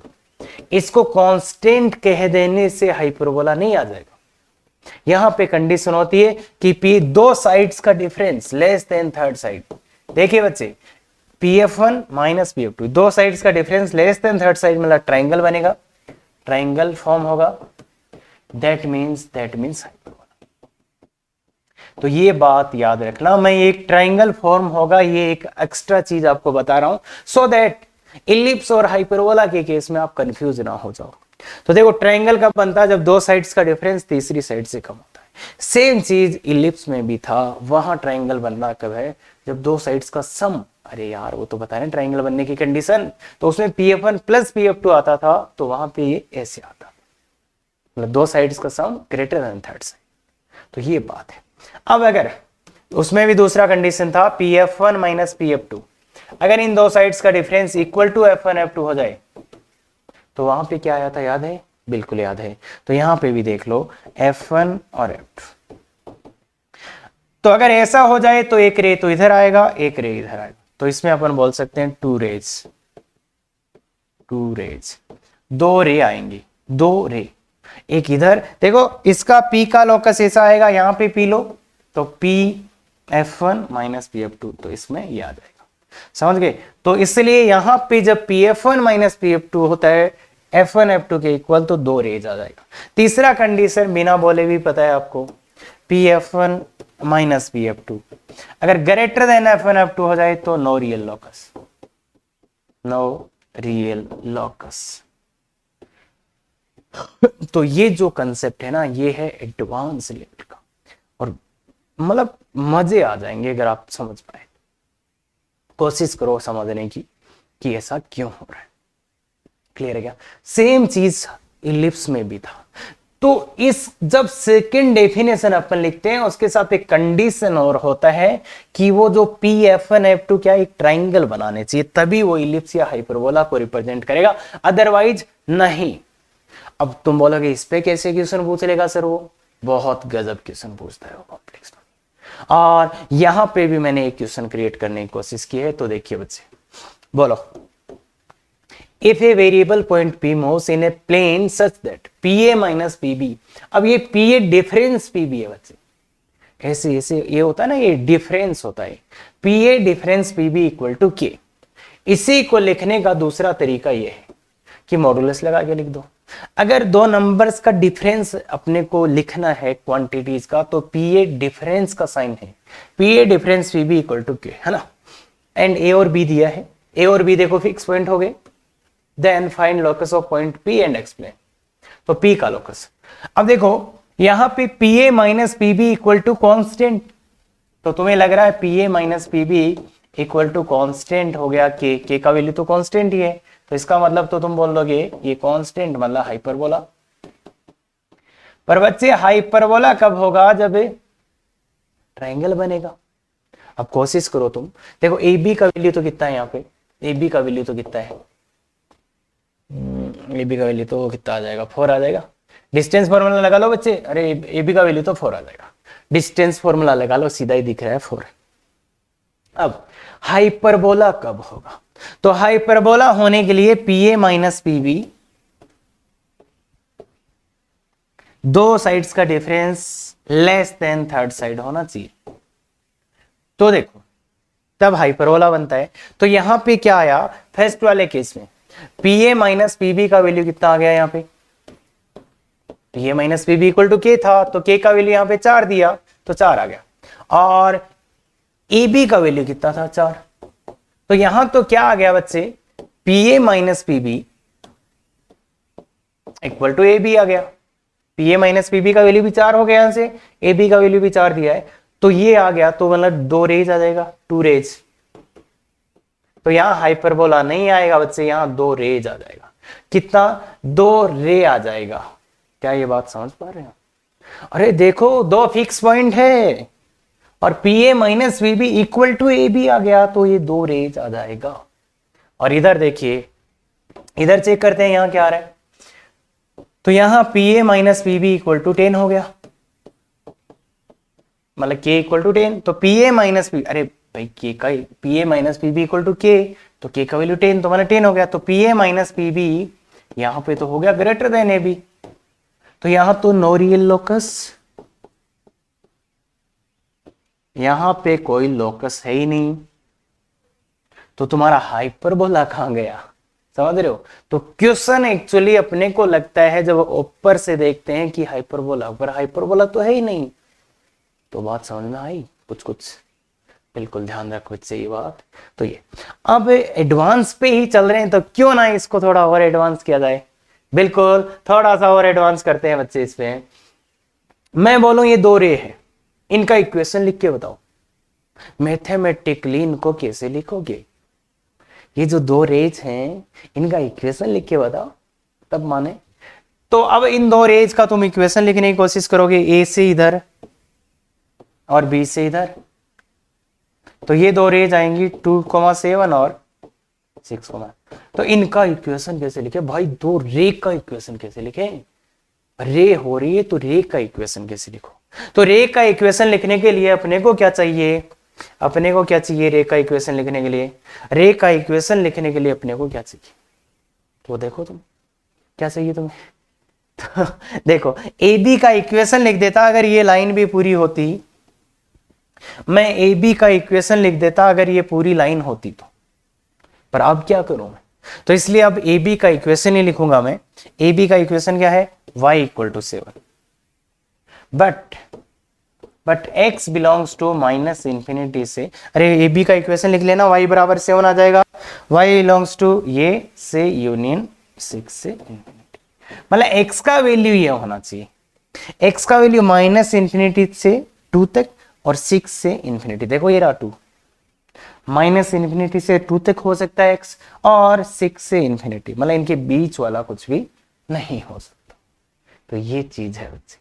इसको कांस्टेंट कह देने से हाइपरबोला नहीं आ जाएगा। यहां पे कंडीशन होती है कि P दो साइड्स का difference less than third side. देखिए बच्चे, pf1 माइनस pf2 दो साइड्स का difference less than third side, मतलब ट्राइंगल बनेगा, ट्राइंगल फॉर्म होगा, दैट मींस हाइपरबोला। तो ये बात याद रखना, मैं एक ट्राइंगल फॉर्म होगा, ये एक एक्स्ट्रा चीज आपको बता रहा हूं सो दैट इलिप्स और हाइपरबोला के केस में आप कंफ्यूज ना हो जाओ। तो देखो ट्राइंगल कब बनता है? जब दो साइड्स का डिफरेंस तीसरी साइड से कम होता है। सेम चीज इलिप्स में भी था, वहां ट्राइंगल बनना कब है? जब दो साइड्स का सम, अरे यार वो तो बता रहे ट्राइंगल बनने की कंडीशन, तो उसमें pf1 प्लस pf2 आता था, तो वहां पे ये ऐसे आता, मतलब दो साइड्स का सम ग्रेटर देन थर्ड साइड। तो ये बात है। अब अगर उसमें भी दूसरा कंडीशन था pf1 माइनस pf2, अगर इन दो साइड्स का difference equal to f1 f2 हो जाए, तो वहां पे क्या आया था? याद है? बिल्कुल याद है। तो यहां पे भी देख लो f1 और f2, तो अगर ऐसा हो जाए तो एक रे तो इधर आएगा, एक रे इधर आएगा, तो इसमें अपन बोल सकते हैं टू रेज, दो रे आएंगी, दो रे, एक इधर। देखो इसका P का लोकस ऐसा आएगा, यहां पे P लो, तो pf1 माइनस pf2, तो इसमें ये आ जाएगा। समझ गए? तो इसलिए यहां पे जब pf1 माइनस pf2 होता है f1 f2 के इक्वल, तो दो रेज आ जाएगा। तीसरा कंडीशन बिना बोले भी पता है आपको, pf1 माइनस pf2 अगर ग्रेटर देन f1 f2 हो जाए तो नो रियल लॉकस। तो ये जो कंसेप्ट है ना, ये है एडवांस लेवल का, और मतलब मजे आ जाएंगे अगर आप समझ पाए। कोशिश करो समझने की कि ऐसा क्यों हो रहा है। क्लियर है क्या? सेम चीज इलिप्स में भी था। तो इस जब सेकंड डेफिनेशन अपन लिखते हैं, उसके साथ एक कंडीशन और होता है कि वो जो pf1 f2 क्या एक ट्राइंगल बनाने चाहिए, तभी वो इलिप्स या हाइपरबोला को रिप्रेजेंट करेगा, अदरवाइज नहीं। अब तुम बोलोगे इस पे कैसे क्वेश्चन पूछ लेगा सर? वो बहुत गजब क्वेश्चन पूछता है वो, कॉम्प्लेक्स। और यहां पे भी मैंने एक क्वेश्चन क्रिएट करने की कोशिश की है, तो देखिए बच्चे, बोलो if a variable point P moves in a plane such that PA minus PB, अब ये PA डिफरेंस PB है बच्चे, ऐसे ऐसे ये होता है ना, ये डिफरेंस होता है, PA difference PB equal to K। इसी को लिखने का दूसरा तरीका ये है कि मॉडुलस लगा के लिख दो। अगर दो नंबर्स का डिफरेंस अपने को लिखना है क्वांटिटीज का, तो PA डिफरेंस का साइन है, PA difference PB equal to K, है ना। एंड A और B दिया है, A और B देखो फिक्स पॉइंट हो गए। Then find locus of point P and explain, तो P का लोकस। अब देखो यहां पे P A minus P B equal to constant, तो तुम्हें लग रहा है P A minus P B equal to constant हो गया, के का वैल्यू तो कॉन्स्टेंट ही है, तो इसका मतलब तो तुम बोल दोगे ये कॉन्स्टेंट मतलब हाइपरबोला। पर बच्चे हाइपरबोला कब होगा, जब ट्रायंगल बनेगा। अब कोशिश करो तुम, देखो ए बी का वैल्यू तो कितना है यहाँ पे, ए बी का वैल्यू तो कितना है, ए बी का वैल्यू तो कितना आ जाएगा, 4 आ जाएगा। डिस्टेंस फॉर्मूला लगा लो बच्चे, अरे ए बी का वैल्यू तो 4 आ जाएगा, डिस्टेंस फॉर्मूला लगा लो, सीधा ही दिख रहा है 4। अब हाइपरबोला कब होगा, तो हाइपरबोला होने के लिए P A minus P B, दो साइड्स का difference less than third side होना चाहिए, तो देखो तब हाइपरबोला बनता है। तो यहां पे क्या आया, फर्स्ट वाले केस में P A minus P B का वैल्यू कितना आ गया, यहाँ पे P A minus P B equal to K था, तो के का वैल्यू यहाँ पे 4 दिया तो 4 आ गया, और ए बी का वैल्यू कितना था 4, तो यहां तो क्या आ गया बच्चे, P A minus P B equal to A B आ गया, P A minus P B का वैल्यू भी 4 हो गया, यहां से ए बी का वैल्यू भी 4 दिया है, तो ये आ गया, तो मतलब 2 रेज आ जाएगा, 2 रेज, तो यहां हाइपरबोला नहीं आएगा बच्चे, यहां 2 रेज आ जाएगा, कितना 2 रे आ जाएगा। क्या ये बात समझ पा रहे हैं? अरे देखो 2 फिक्स पॉइंट है और P A minus V B equal to A B आ गया, तो ये 2 रेज आ जाएगा। और इधर देखिए, इधर चेक करते हैं यहां क्या आ रहा है, तो यहां P A minus P B equal to 10 हो गया, मतलब के इक्वल टू 10, तो पी ए माइनस पी, अरे भाई के का P A minus P B equal to K, तो के का वैल्यू 10, तो मतलब 10 हो गया, तो P A minus P B यहां पे तो हो गया ग्रेटर देन ए बी, तो यहां तो नो रियल लोकस, यहां पे कोई लोकस है ही नहीं, तो तुम्हारा हाइपरबोला कहां गया, समझ रहे हो? तो क्वेश्चन एक्चुअली अपने को लगता है जब ऊपर से देखते हैं कि हाइपरबोला, पर हाइपरबोला तो है ही नहीं, तो बात समझ में आई कुछ कुछ, बिल्कुल ध्यान रखो बच्चे ये बात। तो ये अब एडवांस पे ही चल रहे हैं, तो क्यों ना इसको थोड़ा और एडवांस किया जाए, बिल्कुल थोड़ा सा और एडवांस करते हैं बच्चे इस पे। मैं बोलूं ये 2 रे है, इनका इक्वेशन लिख के बताओ, मैथमेटिकली इनको कैसे लिखोगे, ये जो 2 रेज हैं इनका इक्वेशन लिख के बताओ तब माने। तो अब इन 2 रेज का तुम इक्वेशन लिखने की कोशिश करोगे, ए से इधर और बी से इधर, तो ये 2 रेज आएंगी 2,7 और 6, तो इनका इक्वेशन कैसे लिखे भाई, 2 रे का इक्वेशन कैसे लिखे, रे हो रही है तो रे का इक्वेशन कैसे लिखो, तो रे का इक्वेशन लिखने के लिए अपने को क्या चाहिए, अपने को क्या चाहिए रे का इक्वेशन लिखने के लिए, रे का इक्वेशन लिखने के लिए अपने को क्या चाहिए, तो देखो तुम क्या चाहिए तुम्हें, तो देखो ए बी का इक्वेशन लिख देता अगर ये लाइन भी पूरी होती, मैं ए बी का इक्वेशन लिख देता अगर ये पूरी लाइन होती तो, पर अब क्या करूं मैं, तो इसलिए अब ए बी का इक्वेशन ही लिखूंगा मैं। ए बी का इक्वेशन क्या है, y equal to 7, but x belongs to minus infinity से, अरे ए बी का इक्वेशन लिख लेना, y बराबर 7 आ जाएगा, y बिलोंग्स टू ये से यूनियन 6 से इंफिनिटी, मतलब x का वैल्यू ये होना चाहिए, x का वैल्यू माइनस इंफिनिटी से 2 तक और 6 से इंफिनिटी, देखो ये रहा 2, माइनस इंफिनिटी से 2 तक हो सकता है x, और 6 से इंफिनिटी, मतलब इनके बीच वाला कुछ भी नहीं हो सकता, तो ये चीज है बच्चे।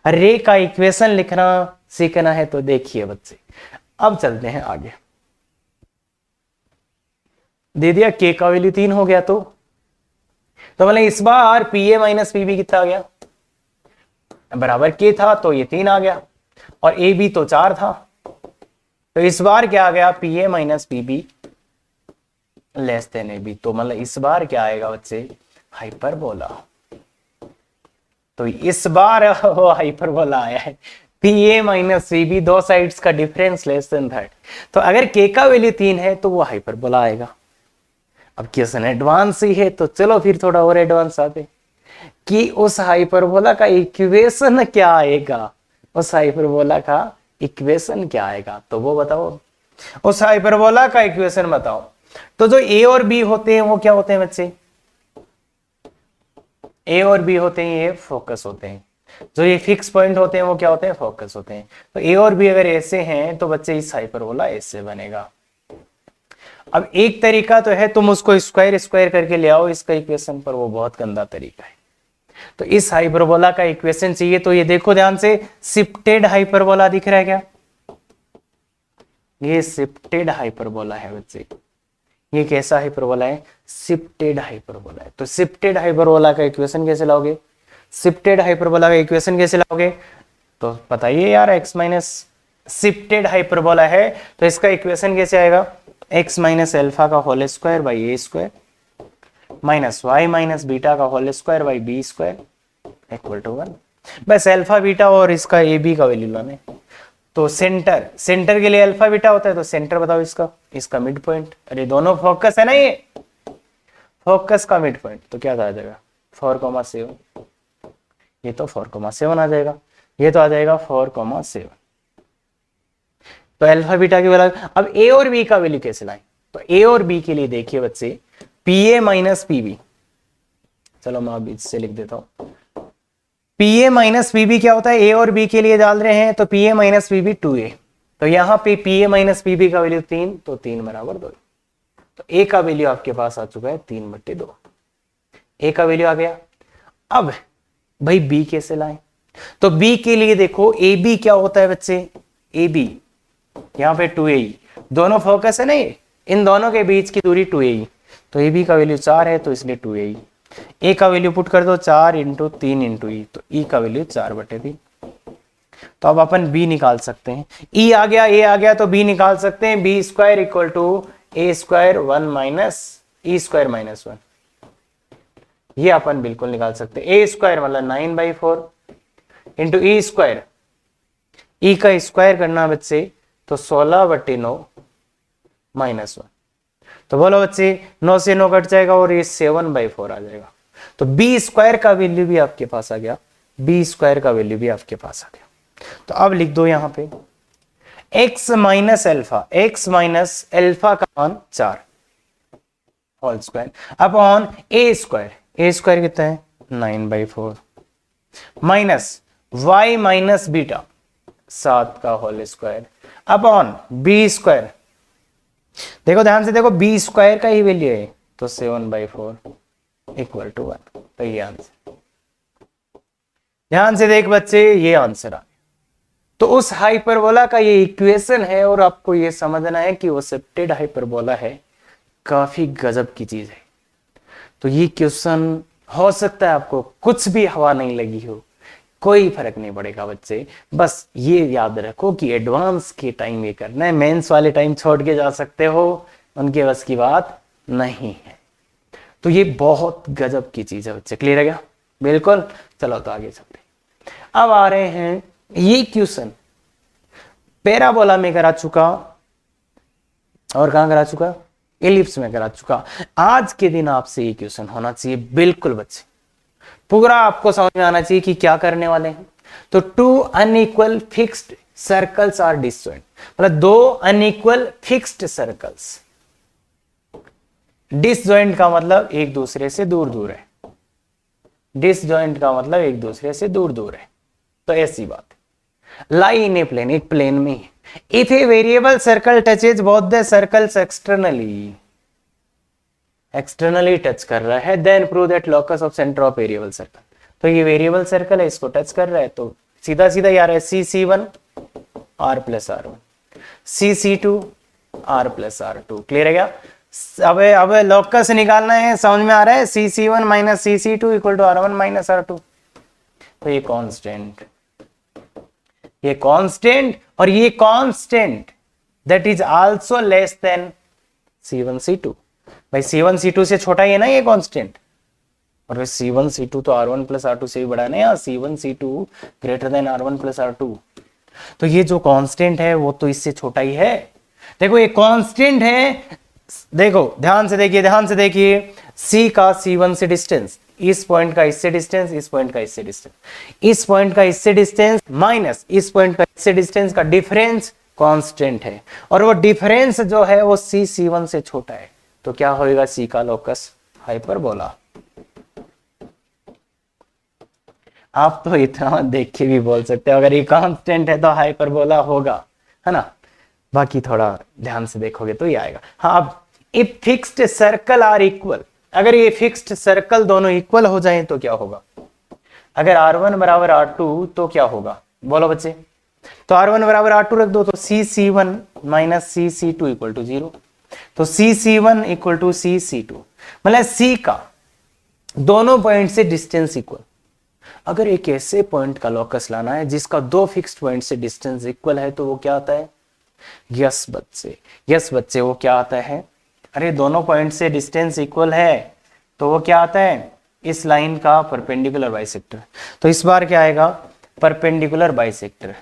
रे का इक्वेशन लिखना सीखना है तो देखिए बच्चे, अब चलते हैं आगे। दे दिया के का वैल्यू 3 हो गया, तो मतलब इस बार P A minus P B कितना आ गया, बराबर के था तो ये 3 आ गया, और ए बी तो 4 था, तो इस बार क्या आ गया, P A minus P B less than A B, तो मतलब इस बार क्या आएगा बच्चे, हाइपरबोला, तो इस बार वो हाइपरबोला आया है, P A minus C B, 2 sides का डिफरेंस लेस देन दैट, तो अगर के का वैल्यू 3 है तो वो हाइपरबोला आएगा। अब क्वेश्चन एडवांस ही है, तो चलो फिर थोड़ा और एडवांस आते कि उस हाइपरबोला का इक्वेशन क्या आएगा, उस हाइपरबोला का इक्वेशन क्या आएगा, तो वो बताओ, उस हाइपरबोला का इक्वेशन बताओ। तो जो ए और बी होते हैं वो क्या होते हैं बच्चे, ए और बी होते हैं ये फोकस होते हैं, जो ये फिक्स पॉइंट होते हैं वो क्या होते हैं, फोकस होते हैं। तो ए और बी अगर ऐसे हैं तो बच्चे इस हाइपरबोला ऐसे बनेगा। अब एक तरीका तो है तुम उसको स्क्वायर स्क्वायर करके ले आओ इसका इक्वेशन, पर वो बहुत गंदा तरीका है। तो इस हाइपरबोला का इक्वेशन चाहिए तो ये देखो ध्यान से, शिफ्टेड हाइपरबोला दिख रहा है क्या, ये शिफ्टेड हाइपरबोला है बच्चे। ये कैसा हाइपरबोला है, शिफ्टेड हाइपरबोला है। तो शिफ्टेड हाइपरबोला का इक्वेशन कैसे लाओगे, शिफ्टेड हाइपरबोला का इक्वेशन कैसे लाओगे, तो बताइए यार, एक्स माइनस, शिफ्टेड हाइपरबोला है तो इसका इक्वेशन कैसे आएगा, एक्स माइनस एल्फा का whole square by A square minus Y minus beta का whole square by B square equal to 1। बस अल्फा बीटा और इसका ए बी का वैल्यू लाने। तो सेंटर के लिए अल्फा बीटा होता है, तो सेंटर बताओ इसका मिड पॉइंट। अरे दोनों फोकस है ना, ये फोकस का मिड पॉइंट, तो क्या आ जाएगा 4,7। ये तो 4,7 आ जाएगा, ये तो आ जाएगा 4,7। तो अल्फा बीटा की वैल्यू। अब ए और बी का वैल्यू कैसे लाएं, तो ए और बी के लिए देखिए बच्चे, P A minus P B, चलो मैं अब इससे लिख देता हूं, P A minus P B क्या होता है, ए और बी के लिए डाल रहे हैं तो P A minus P B 2a। तो यहां पे P A minus P B का वैल्यू 3, तो 3 बराबर 2। तो ए का वैल्यू आपके पास आ चुका है 3/2, ए का वैल्यू आ गया। अब भाई बी कैसे लाएं, तो बी के लिए देखो, ए बी क्या होता है बच्चे, ए बी यहां पे 2a, दोनों फोकस है ना, ये इन दोनों के बीच की दूरी 2a, तो ए बी का वैल्यू 4 है तो इसलिए 2a। ए का वैल्यू पुट कर दो 4 इंटू 3 इंटू ई, तो ई का वैल्यू 4/3। तो अब अपन बी निकाल सकते हैं, ई आ गया ए आ गया तो बी निकाल सकते हैं, B square equal to A square 1 minus E square minus 1, ये अपन बिल्कुल निकाल सकते हैं। ए स्क्वायर मतलब 9/4 इंटू ई स्क्वायर, ई का स्क्वायर करना बच्चे तो 16/9 माइनस 1, तो बोलो बच्चे 9 से 9 कट जाएगा और ये 7/4 आ जाएगा। तो बी स्क्वायर का वैल्यू भी आपके पास आ गया, बी स्क्वायर का वैल्यू भी आपके पास आ गया। तो अब लिख दो यहां पे x माइनस एल्फा का मान 4 होल स्क्वायर अपॉन ए स्क्वायर कितना है 9/4 माइनस y माइनस बीटा 7 का whole square upon B square. देखो ध्यान से देखो, बी स्क्वायर का ही वैल्यू है तो 7/4 इक्वल टू 1। तो ये आंसर, ध्यान से देख बच्चे, ये आंसर आ गया। तो उस हाइपरबोला का ये इक्वेशन है और आपको ये समझना है कि वो शिफ्टेड हाइपरबोला है, काफी गजब की चीज है। तो ये क्वेश्चन हो सकता है आपको कुछ भी हवा नहीं लगी हो, कोई फर्क नहीं पड़ेगा बच्चे, बस ये याद रखो कि एडवांस के टाइम ये करना है, मेंस वाले टाइम छोड़ के जा सकते हो, उनके बस की बात नहीं है। तो ये बहुत गजब की चीज है बच्चे, क्लियर है क्या, बिल्कुल। चलो तो आगे चलते, अब आ रहे हैं ये क्वेश्चन पैराबोला में करा चुका और कहां करा चुका, एलिप्स में करा चुका। आज के दिन आपसे ये क्वेश्चन होना चाहिए बिल्कुल बच्चे, पूरा आपको समझ में आना चाहिए कि क्या करने वाले हैं। तो two unequal fixed circles are disjoint, मतलब दो अनइक्वल फिक्स्ड सर्कल्स, डिसजॉइंट का मतलब एक दूसरे से दूर दूर है, डिसजॉइंट का मतलब एक दूसरे से दूर दूर है, तो ऐसी बात है। लाई इन ए प्लेन, एक प्लेन में है। If a variable circle touches both the circles externally touch कर रहा है, then prove that locus of centre of variable circle. तो ये वेरिएबल सर्कल है, इसको टच कर रहा है, तो सीधा सीधा यार है C1 R plus R1, C2 R plus R2, clear है क्या। अब लोकस निकालना है, समझ में आ रहा है, C1 minus C2 equal to R1 minus R2। तो ये कांस्टेंट और ये constant that is also less than C1 C2। भाई C1 C2 से छोटा ही है ना ये कांस्टेंट, और C1 C2 तो R1 प्लस R2 से भी बड़ा है ना, C1 C2 greater than R1 plus R2। तो ये जो कांस्टेंट है वो तो इससे छोटा ही है। देखो ये कांस्टेंट है, देखो ध्यान से देखिए, C का C1 से डिस्टेंस, इस पॉइंट का इससे डिस्टेंस, इस पॉइंट का इससे डिस्टेंस, इस पॉइंट का इससे डिस्टेंस माइनस इस पॉइंट का इससे डिस्टेंस का डिफरेंस कांस्टेंट है, और वो डिफरेंस जो है वो C1 से छोटा है। तो क्या होएगा, C का लोकस हाइपरबोला। आप तो इतना देख के भी बोल सकते हो, अगर ये कांस्टेंट है तो हाइपरबोला होगा, है ना। बाकी थोड़ा ध्यान से देखोगे तो ये आएगा। हाँ, अब if fixed circle are equal, अगर ये फिक्स्ड सर्कल दोनों इक्वल हो जाएं तो क्या होगा? अगर R1 बराबर R2 तो क्या होगा, बोलो बच्चे। तो R1 बराबर R2 रख दो, तो CC1 minus CC2 equal to 0। तो CC1 इक्वल टू CC2, मतलब C का दोनों पॉइंट से डिस्टेंस इक्वल। अगर एक ऐसे पॉइंट का लोकस लाना है जिसका दो फिक्स्ड पॉइंट से डिस्टेंस इक्वल है, तो वो क्या आता है? यस बच्चे, यस बच्चे, वो क्या आता है? अरे दोनों पॉइंट से डिस्टेंस इक्वल है तो वो क्या आता है? इस लाइन का परपेंडिकुलर बाइसेक्टर। तो इस बार क्या आएगा? Perpendicular bisector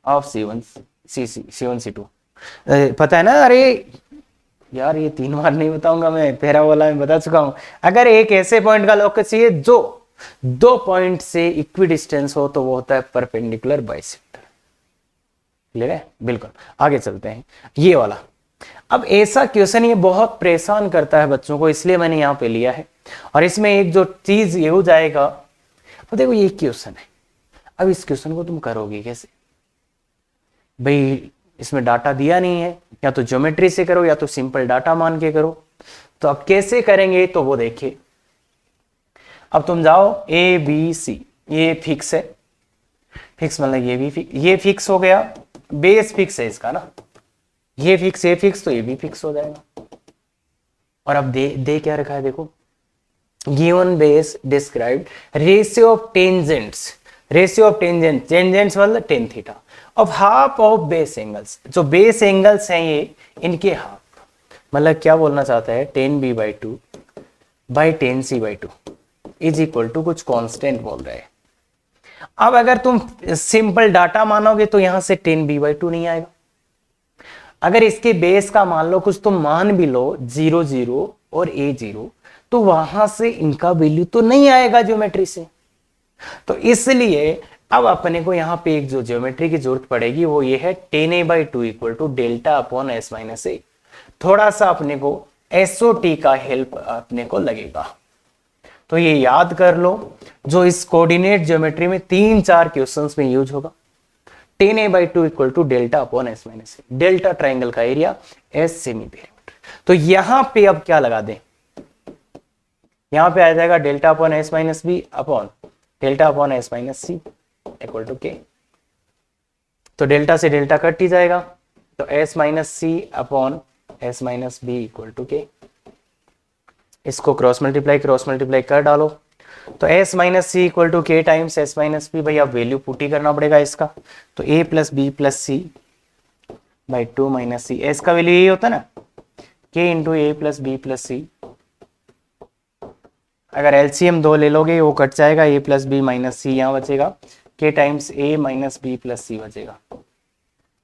of C1 C1 C2। पता है ना? अरे यार ये 3 बार नहीं बताऊंगा मैं, पैराबोला में बता चुका हूं। अगर एक ऐसे पॉइंट का लोकस चाहिए जो दो पॉइंट से इक्वी डिस्टेंस हो तो वो होता है परपेंडिकुलर बाइसेक्टर। क्लियर है? बिल्कुल। आगे चलते हैं, ये वाला। अब ऐसा क्वेश्चन ये बहुत परेशान करता है बच्चों को, इसलिए मैंने यहां पे लिया है। और इसमें एक जो चीज ये हो जाएगा, तो देखो ये क्वेश्चन है। अब इस क्वेश्चन को तुम करोगे कैसे भाई? इसमें डाटा दिया नहीं है, या तो ज्योमेट्री से करो या तो सिंपल डाटा मान के करो। तो अब कैसे करेंगे तो वो देखिए। अब तुम जाओ ABC, ये फिक्स है, फिक्स मतलब ये भी फिक्स, ये फिक्स हो गया, बेस फिक्स है इसका ना, ये फिक्स ये फिक्स, तो ये भी फिक्स हो जाएगा। और अब दे क्या रखा है देखो, given base described ratio of tangents, ratio of tangent, tangents मतलब tan theta of half of base angles. जो बेस एंगल्स हैं ये, इनके हाफ, मतलब क्या बोलना चाहता है? 10b/2 by 10c/2 is equal to कुछ कांस्टेंट बोल रहे हैं। अब अगर तुम सिंपल डाटा मानोगे तो यहां से 10b/2 नहीं आएगा। अगर इसके बेस का मान लो कुछ तुम मान भी लो 0 0 और A0, तो वहां से इनका वैल्यू तो नहीं आएगा ज्योमेट्री से। तो इसलिए अब अपने को यहां पे एक जो ज्योमेट्री की जरूरत पड़ेगी वो ये है 10a/2 equal to delta upon S minus A. थोड़ा सा अपने को SOT का हेल्प अपने को लगेगा। तो ये याद कर लो, जो इस कोऑर्डिनेट ज्योमेट्री में 3-4 क्वेश्चंस में यूज होगा। 10a/2 equal to delta upon S minus A, delta triangle का एरिया, S सेमी पेरीमीटर। तो यहां पे अब क्या लगा दें? यहां पे आ जाएगा delta upon S minus B upon delta upon S minus C equal to K. तो डेल्टा से डेल्टा कट ही जाएगा, तो S minus C upon S minus B equal to K. इसको क्रॉस मल्टीप्लाई कर डालो, तो S minus C equal to K times S minus B. भाई अब वैल्यू पुट ही करना पड़ेगा इसका, तो A plus B plus C by 2 minus C. S का वैल्यू यही होता है ना, K into A plus B plus C. अगर एलसीएम 2 ले लोगे वो कट जाएगा, A plus B minus C यहाँ बचेगा, K times A minus B plus C बचेगा।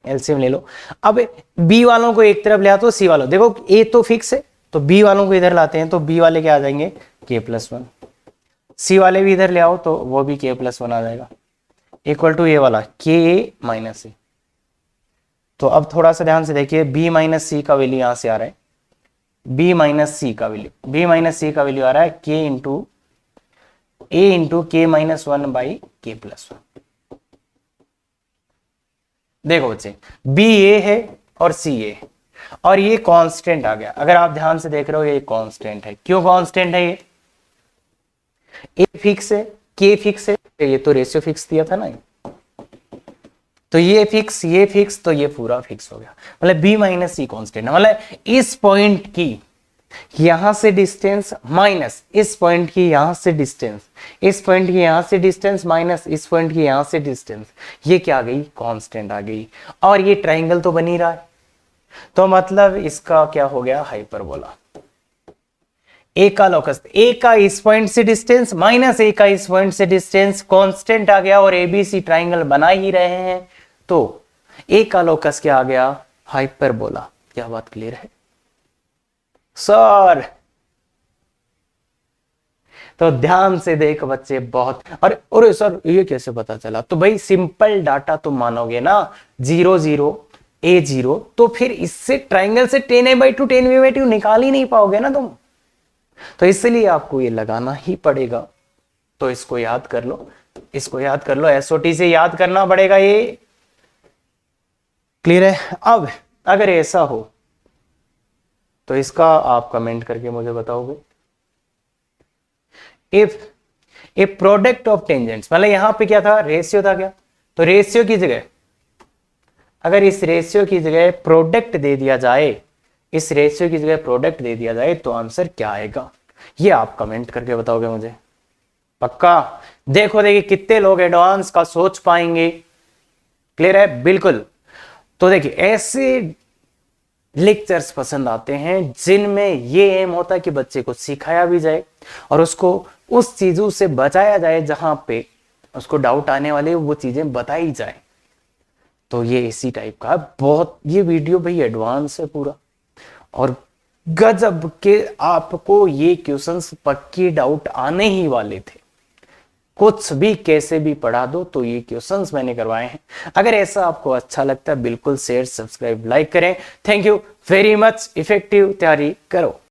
एलसीएम ले लो। अब B वालों को एक तरफ ले आओ तो C वालों, देखो A तो फिक्स है तो B वालों को इधर लाते हैं, तो B वाले क्या आ जाएंगे? K plus 1। C वाले भी इधर ले आओ तो वो भी K प्लस 1 आ जाएगा, इक्वल टू ये वाला K माइनस ए। तो अब थोड़ा सा ध्यान से देखिए, B माइनस सी का वैल्यू यहां से आ रहा है, B माइनस सी का वैल्यू आ रहा है K into A into K minus 1 by K plus 1। देखो बच्चे, B A है और C A है, और ये कांस्टेंट आ गया। अगर आप ध्यान से देख रहे हो ये कांस्टेंट है। क्यों कांस्टेंट है? ये A फिक्स है, K फिक्स है, ये तो रेशियो फिक्स दिया था ना, तो ये फिक्स तो ये पूरा फिक्स हो गया। मतलब B माइनस सी कॉन्स्टेंट है, मतलब इस पॉइंट की यहां से डिस्टेंस माइनस इस पॉइंट की यहां से डिस्टेंस, इस पॉइंट की यहां से डिस्टेंस माइनस इस पॉइंट की यहां से डिस्टेंस, ये क्या आ गई? कांस्टेंट आ गई। और ये ट्राइंगल तो बन ही रहा है, तो मतलब इसका क्या हो गया? हाइपरबोला। ए का लोकस, ए का इस पॉइंट से डिस्टेंस माइनस ए का इस पॉइंट से डिस्टेंस कांस्टेंट आ गया, और एबीसी ट्राइंगल बना ही रहे हैं, तो ए का लोकस क्या आ गया? हाइपरबोला। क्या बात क्लियर है सर? तो ध्यान से देख बच्चे, बहुत। अरे सर ये कैसे पता चला? तो भाई सिंपल डाटा तुम मानोगे ना, 0 0 A0, तो फिर इससे ट्राइंगल से 10a/2 10b/2 निकाल ही नहीं पाओगे ना तुम। तो इसलिए आपको ये लगाना ही पड़ेगा तो इसको याद कर लो, इसको याद कर लो, एसओटी से याद करना पड़ेगा ये। क्लियर है? अब अगर ऐसा हो तो इसका आप कमेंट करके मुझे बताओगे। If A product of tangents, मतलब यहां पे क्या था, रेशियो था क्या, तो रेशियो की जगह अगर इस रेशियो की जगह प्रोडक्ट दे दिया जाए, इस रेशियो की जगह प्रोडक्ट दे दिया जाए तो आंसर क्या आएगा, ये आप कमेंट करके बताओगे मुझे। पक्का? देखो देखिए कितने लोग एडवांस का सोच पाएंगे। क्लियर है? बिल्कुल। तो देखिए ऐसे लेक्चर्स पसंद आते हैं जिनमें ये एम होता है कि बच्चे को सिखाया भी जाए और उसको उस चीजों से बचाया जाए जहां पे उसको डाउट आने वाले वो चीजें बताई जाए। तो ये इसी टाइप का बहुत, ये वीडियो भाई एडवांस है पूरा, और गजब के आपको ये क्वेश्चंस पक्की डाउट आने ही वाले थे। कुछ भी कैसे भी पढ़ा दो तो ये क्वेश्चंस मैंने करवाए हैं। अगर ऐसा आपको अच्छा लगता है बिल्कुल शेयर, सब्सक्राइब, लाइक करें। Thank you very much. Effective तैयारी करो।